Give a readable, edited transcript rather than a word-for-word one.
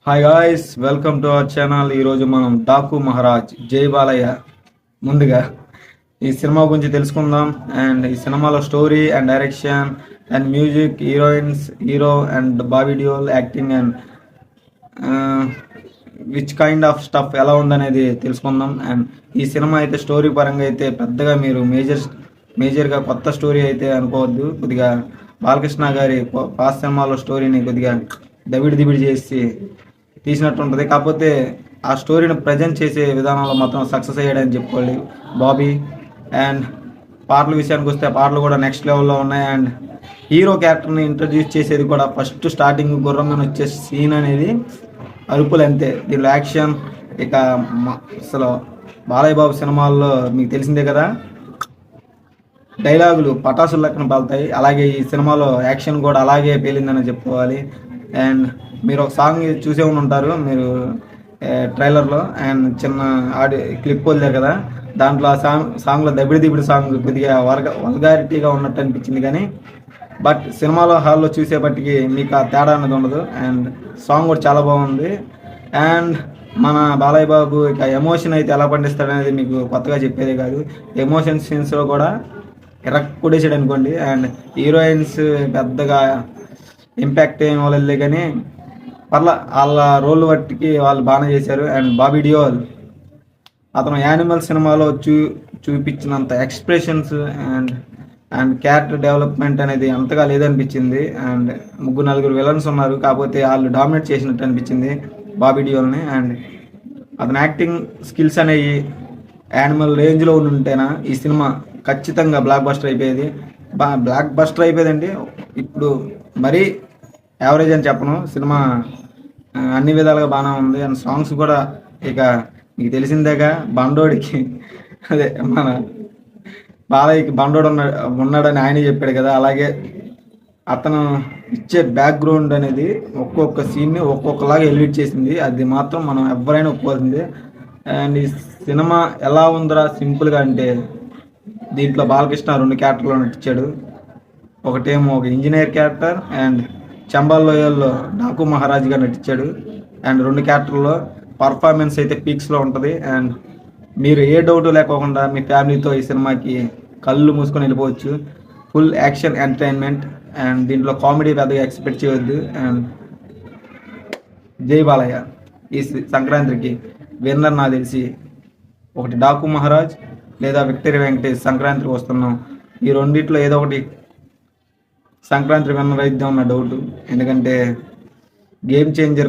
Hi guys, welcome to our channel. ఈరోజు మనం డాకు మహారాజ్ జై బాలయ్య ముందుగా ఈ సినిమా గురించి తెలుసుకుందాం. అండ్ ఈ సినిమాలో story and direction and music, heroines, hero and Bobby Deol acting and which kind of stuff ఎలా ఉందనేది తెలుసుకుందాం. అండ్ ఈ సినిమా అయితే స్టోరీ పరంగా అయితే పెద్దగా మీరు మేజర్గా కొత్త స్టోరీ అయితే అనుకోవద్దు. కొద్దిగా బాలకృష్ణ గారి పాత సినిమాలో స్టోరీని కొద్దిగా దబిడి చేసి తీసినట్టు ఉంటుంది. కాకపోతే ఆ స్టోరీని ప్రజెంట్ చేసే విధానంలో మాత్రం సక్సెస్ అయ్యాడని చెప్పుకోవాలి బాబీ. అండ్ పాటల విషయానికి వస్తే పాటలు కూడా నెక్స్ట్ లెవెల్లో ఉన్నాయి. అండ్ హీరో క్యారెక్టర్ని ఇంట్రడ్యూస్ చేసేది కూడా ఫస్ట్ స్టార్టింగ్ గుర్రం మీద వచ్చే సీన్ అనేది అరుపులు అంతే. దీనిలో యాక్షన్ ఇక అసలు బాలయ్య బాబు సినిమాల్లో మీకు తెలిసిందే కదా, డైలాగులు పటాసులు లెక్కన పాలుతాయి. అలాగే ఈ సినిమాలో యాక్షన్ కూడా అలాగే పేలిందని చెప్పుకోవాలి. అండ్ మీరు ఒక సాంగ్ చూసే ఉంటారు మీరు ట్రైలర్లో. అండ్ చిన్న ఆడియో క్లిప్ వదిలేరు కదా, దాంట్లో ఆ సాంగ్లో దబిడి సాంగ్ కొద్దిగా వల్గారిటీగా ఉన్నట్టు అనిపించింది. కానీ బట్ సినిమాలో హాల్లో చూసేపటికి మీకు ఆ తేడా అనేది ఉండదు. అండ్ సాంగ్ కూడా చాలా బాగుంది. అండ్ మన బాలయ్య బాబు ఇక ఎమోషన్ అయితే ఎలా పండిస్తాడనేది మీకు కొత్తగా చెప్పేదే కాదు. ఎమోషన్ సీన్స్లో కూడా కొడేసాడు అనుకోండి. అండ్ హీరోయిన్స్ పెద్దగా ఇంపాక్ట్ ఏం ఇవ్వలేదు, కానీ వాళ్ళ రోల్ బట్టికి వాళ్ళు బాగానే చేశారు. అండ్ బాబీ డియోల్ అతను యానిమల్ సినిమాలో చూపించినంత ఎక్స్ప్రెషన్స్ అండ్ క్యారెక్టర్ డెవలప్మెంట్ అనేది అంతగా లేదనిపించింది. అండ్ నలుగురు విలన్స్ ఉన్నారు, కాకపోతే వాళ్ళు డామినేట్ చేసినట్టు అనిపించింది బాబీ డియోల్ని. అండ్ అతని యాక్టింగ్ స్కిల్స్ అనేవి యానిమల్ రేంజ్లో ఉంటేనా ఈ సినిమా ఖచ్చితంగా బ్లాక్ బస్టర్ అయిపోయేది. బ్లాక్ బస్టర్ అయిపోయేదండి. ఇప్పుడు మరీ యావరేజ్ అని చెప్పను, సినిమా అన్ని విధాలుగా బాగానే ఉంది. అండ్ సాంగ్స్ కూడా ఇక మీకు తెలిసిందేగా, బండోడికి అదే మన బాలయ్యకి బండోడు ఉన్నాడని ఆయన చెప్పాడు కదా, అలాగే అతను ఇచ్చే బ్యాక్గ్రౌండ్ అనేది ఒక్కొక్క సీన్ని ఒక్కొక్కలాగా ఎలివేట్ చేసింది. అది మాత్రం మనం ఎవరైనా ఒప్పుకోవాల్సిందే. అండ్ ఈ సినిమా ఎలా ఉందిరా సింపుల్గా అంటే, దీంట్లో బాలకృష్ణ 2 క్యారెక్టర్లో నటించాడు. ఒకటేమో ఒక ఇంజనీర్ క్యారెక్టర్, అండ్ చంబల్ లోయల్లో డాకు మహారాజ్గా నటించాడు. అండ్ 2 క్యారెక్టర్లో పర్ఫార్మెన్స్ అయితే పీక్స్లో ఉంటుంది. అండ్ మీరు ఏ డౌట్ లేకోకుండా మీ ఫ్యామిలీతో ఈ సినిమాకి కళ్ళు మూసుకొని వెళ్ళిపోవచ్చు. Full action entertainment. అండ్ దీంట్లో కామెడీ పెద్దగా ఎక్స్పెక్ట్ చేయవద్దు. అండ్ జై బాలయ్య. ఈ సంక్రాంతికి విన్నర్ నాకు తెలిసి ఒకటి డాకు మహారాజ్ లేదా విక్టరీ వెంకటేష్. సంక్రాంతికి వస్తున్నాం, ఈ రెండిట్లో ఏదో ఒకటి సంక్రాంతి విన్నర్ అయితే ఉన్న డౌట్. ఎందుకంటే గేమ్ చేంజర్